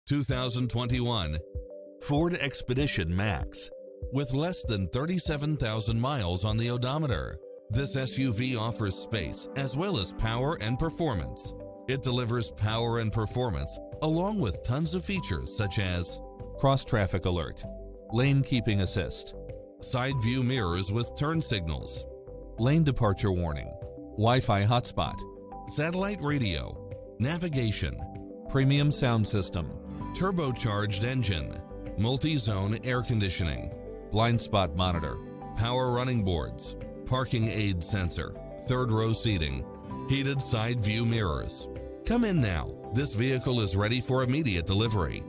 2021 Ford Expedition Max. With less than 37,000 miles on the odometer, this SUV offers space as well as power and performance. It delivers power and performance along with tons of features such as cross-traffic alert, lane keeping assist, side view mirrors with turn signals, lane departure warning, Wi-Fi hotspot, satellite radio, navigation, premium sound system, turbocharged engine, multi-zone air conditioning, blind spot monitor, power running boards, parking aid sensor, third row seating, heated side view mirrors. Come in now. This vehicle is ready for immediate delivery.